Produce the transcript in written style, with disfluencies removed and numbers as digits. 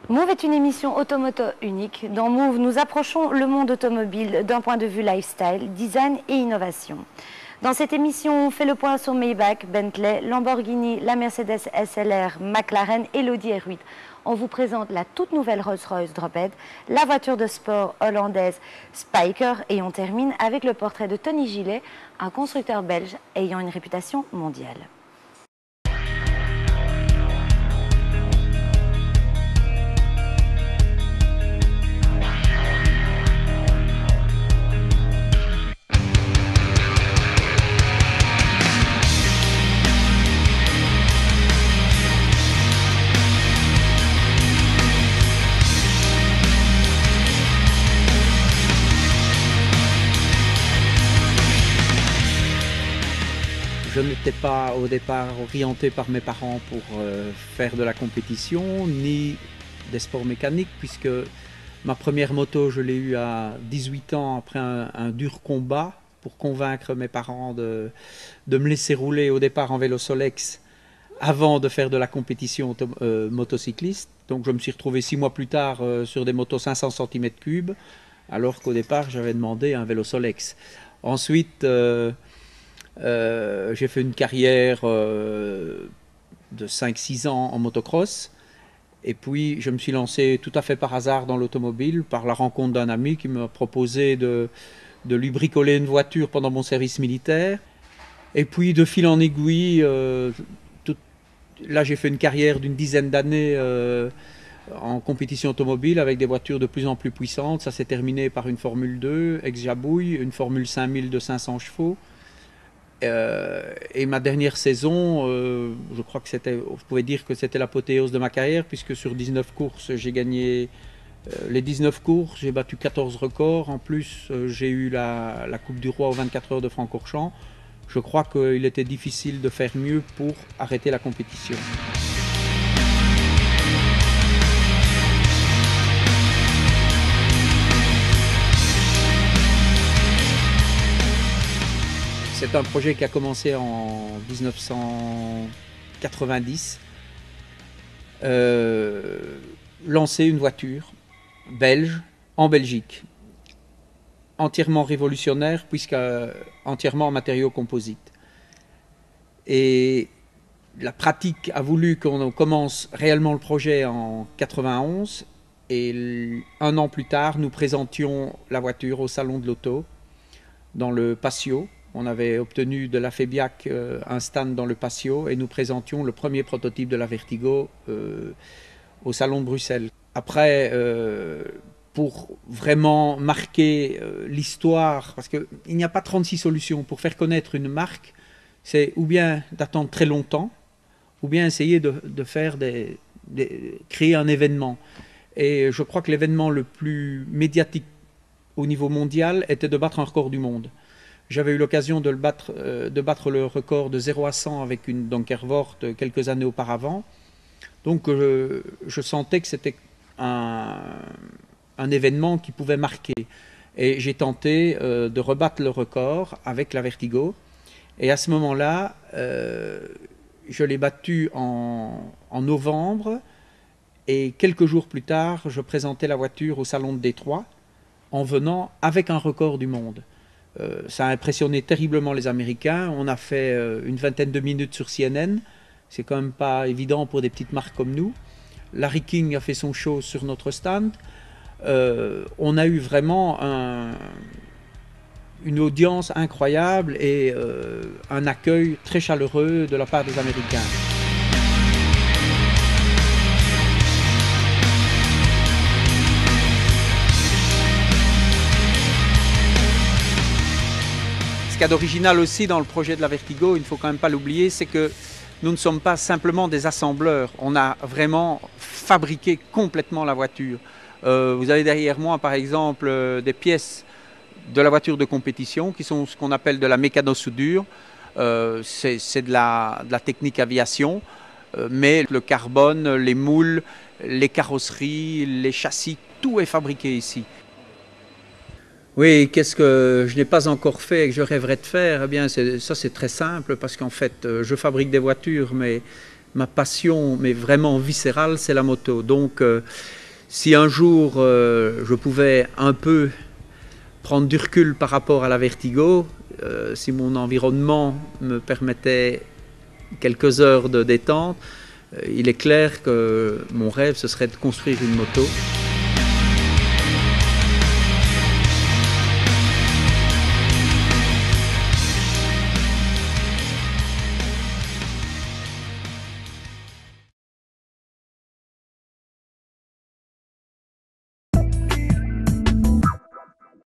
Move est une émission automoto unique. Dans Move, nous approchons le monde automobile d'un point de vue lifestyle, design et innovation. Dans cette émission, on fait le point sur Maybach, Bentley, Lamborghini, la Mercedes SLR, McLaren et l'Audi R8. On vous présente la toute nouvelle Rolls-Royce Drophead, la voiture de sport hollandaise Spyker et on termine avec le portrait de Tony Gillet, un constructeur belge ayant une réputation mondiale. Je n'étais pas au départ orienté par mes parents pour faire de la compétition ni des sports mécaniques, puisque ma première moto je l'ai eue à 18 ans après un dur combat pour convaincre mes parents de me laisser rouler au départ en vélo Solex avant de faire de la compétition motocycliste. Donc je me suis retrouvé 6 mois plus tard sur des motos 500 cm3 alors qu'au départ j'avais demandé un vélo Solex. Ensuite j'ai fait une carrière de 5-6 ans en motocross et puis je me suis lancé tout à fait par hasard dans l'automobile par la rencontre d'un ami qui m'a proposé de lui bricoler une voiture pendant mon service militaire. Et puis de fil en aiguille, là j'ai fait une carrière d'une dizaine d'années en compétition automobile avec des voitures de plus en plus puissantes. Ça s'est terminé par une Formule 2 ex-Jabouille, une Formule 5000 de 500 chevaux. Et ma dernière saison, je crois que je pouvais dire que c'était l'apothéose de ma carrière, puisque sur 19 courses, j'ai gagné les 19 courses, j'ai battu 14 records. En plus, j'ai eu la Coupe du Roi aux 24 heures de Francorchamps. Je crois qu'il était difficile de faire mieux pour arrêter la compétition. C'est un projet qui a commencé en 1990. Lancer une voiture belge en Belgique, entièrement révolutionnaire puisque entièrement en matériaux composites. Et la pratique a voulu qu'on commence réellement le projet en 91 et un an plus tard, nous présentions la voiture au Salon de l'Auto dans le Patio. On avait obtenu de la FEBIAC un stand dans le Patio et nous présentions le premier prototype de la Vertigo au Salon de Bruxelles. Après, pour vraiment marquer l'histoire, parce qu'il n'y a pas 36 solutions pour faire connaître une marque, c'est ou bien d'attendre très longtemps, ou bien essayer de faire créer un événement. Et je crois que l'événement le plus médiatique au niveau mondial était de battre un record du monde. J'avais eu l'occasion de battre le record de 0 à 100 avec une Donkervoort quelques années auparavant. Donc je sentais que c'était un événement qui pouvait marquer. Et j'ai tenté de rebattre le record avec la Vertigo. Et à ce moment-là, je l'ai battu en novembre. Et quelques jours plus tard, je présentais la voiture au Salon de Détroit en venant avec un record du monde. Ça a impressionné terriblement les Américains. On a fait une vingtaine de minutes sur CNN. C'est quand même pas évident pour des petites marques comme nous. Larry King a fait son show sur notre stand. On a eu vraiment une audience incroyable et un accueil très chaleureux de la part des Américains. Ce qu'il y a d'original aussi dans le projet de la Vertigo, il ne faut quand même pas l'oublier, c'est que nous ne sommes pas simplement des assembleurs. On a vraiment fabriqué complètement la voiture. Vous avez derrière moi par exemple des pièces de la voiture de compétition qui sont ce qu'on appelle de la mécano-soudure. C'est de la technique aviation, mais le carbone, les moules, les carrosseries, les châssis, tout est fabriqué ici. Oui, qu'est-ce que je n'ai pas encore fait et que je rêverais de faire? Eh bien, ça c'est très simple parce qu'en fait, je fabrique des voitures, mais ma passion, mais vraiment viscérale, c'est la moto. Donc, si un jour je pouvais un peu prendre du recul par rapport à la vertigo, si mon environnement me permettait quelques heures de détente, il est clair que mon rêve, ce serait de construire une moto.